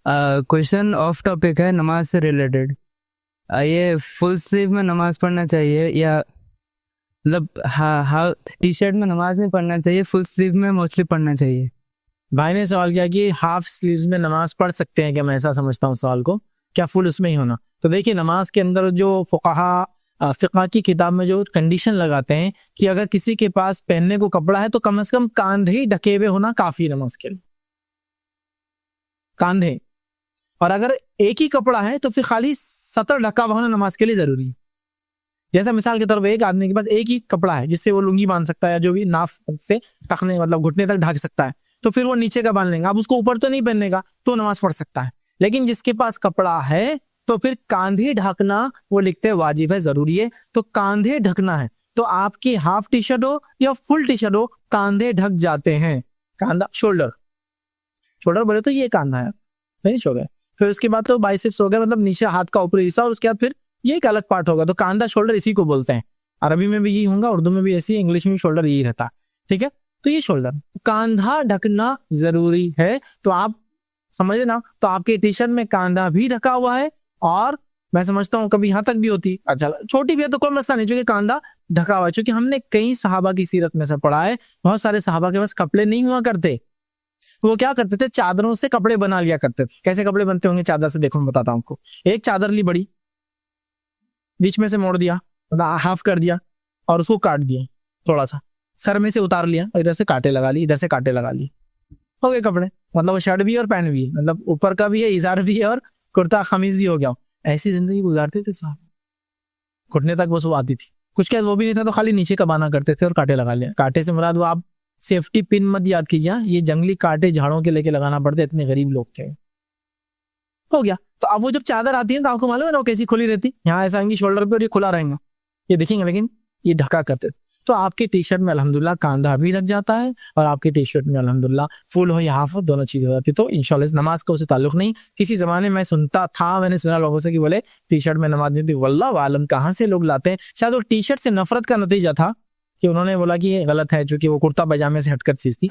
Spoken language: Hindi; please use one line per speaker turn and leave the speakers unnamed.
क्वेश्चन ऑफ टॉपिक है नमाज से रिलेटेड। ये फुल स्लीव में नमाज पढ़ना चाहिए या मतलब हाँ टी शर्ट में नमाज नहीं पढ़ना चाहिए, फुल स्लीव में मोस्टली पढ़ना चाहिए।
भाई ने सवाल किया कि हाफ स्लीव्स में नमाज पढ़ सकते हैं क्या, मैं ऐसा समझता हूँ सवाल को, क्या फुल उसमें ही होना। तो देखिए, नमाज के अंदर जो फिक़ा की किताब में जो कंडीशन लगाते हैं कि अगर किसी के पास पहनने को कपड़ा है तो कम से कम कांधे ही ढके हुए होना काफी नमाज के लिए, कांधे। और अगर एक ही कपड़ा है तो फिर खाली सतर ढका हुआ होना नमाज के लिए जरूरी है। जैसा मिसाल के तौर पर एक आदमी के पास एक ही कपड़ा है जिससे वो लुंगी बांध सकता है या जो भी नाफ से टखने मतलब घुटने तक ढक सकता है, तो फिर वो नीचे का बांध लेंगे। अब उसको ऊपर तो नहीं पहनेगा तो नमाज पढ़ सकता है। लेकिन जिसके पास कपड़ा है तो फिर कांधे ढकना वो लिखते हैं वाजिब है, जरूरी है। तो कांधे ढकना है तो आपकी हाफ टी शर्ट हो या फुल टी शर्ट हो, कांधे ढक जाते हैं। कांधा शोल्डर बोले तो ये कांधा है, फिनिश हो गया। फिर उसके बाद तो बाइसेप्स हो गया, मतलब नीचे हाथ का ऊपरी हिस्सा, और उसके बाद फिर ये एक अलग पार्ट होगा। तो कांधा शोल्डर इसी को बोलते हैं। अरबी में भी यही होगा, उर्दू में भी ऐसी, इंग्लिश में भी शोल्डर यही रहता है। ठीक है, तो ये शोल्डर कांधा ढकना जरूरी है। तो आप समझ ना, तो आपके टी शर्ट में कांधा भी ढका हुआ है, और मैं समझता हूँ कभी यहाँ तक भी होती, अच्छा छोटी भी है तो कोई मसला नहीं, क्योंकि कांधा ढका हुआ है। क्योंकि हमने कई सहाबा की सीरत में से पढ़ा है, बहुत सारे सहाबा के पास कपड़े नहीं हुआ करते, वो क्या करते थे, चादरों से कपड़े बना लिया करते थे। कैसे कपड़े बनते होंगे चादर से, देखो मैं बताता हूँ आपको। एक चादर ली बड़ी, बीच में से मोड़ दिया, मतलब हाफ कर दिया, और उसको काट दिया थोड़ा सा, सर में से उतार लिया, इधर से कांटे लगा ली, इधर से कांटे लगा लिए, हो गए कपड़े। मतलब वो शर्ट भी है और पैंट भी है, मतलब ऊपर का भी है, इजार भी है, और कुर्ता खमीज भी हो गया। ऐसी जिंदगी गुजारते थे साहब, घुटने तक वो सब आती थी। कुछ क्या वो भी नहीं था तो खाली नीचे का बाना करते थे और कांटे लगा लिया। कांटे से मुराद वो आप सेफ्टी पिन मत याद कीजिए, ये जंगली कांटे झाड़ों के लेके लगाना पड़ते, इतने गरीब लोग थे। हो गया। तो अब वो जब चादर आती है तो आपको मालूम है ना वो कैसी खुली रहती, यहाँ ऐसा आएंगी शोल्डर पे और ये खुला रहेगा, ये देखेंगे, लेकिन ये ढका करते। तो आपके टी शर्ट में अल्हम्दुलिल्लाह कांधा भी रख जाता है, और आपके टी शर्ट में अल्हम्दुलिल्लाह फुल हो या हाफ हो, दोनों चीजें हो जाती। तो इंशाल्लाह नमाज का उससे ताल्लुक नहीं। किसी जमाने में सुनता था, मैंने सुना लोगों से कि बोले टी शर्ट में नमाज नहीं थी। वल्लाह आलम कहाँ से लोग लाते हैं, शायद वो टी शर्ट से नफरत का नतीजा था कि उन्होंने बोला कि ये गलत है, चूंकि वो कुर्ता पजामे से हटकर चीज थी।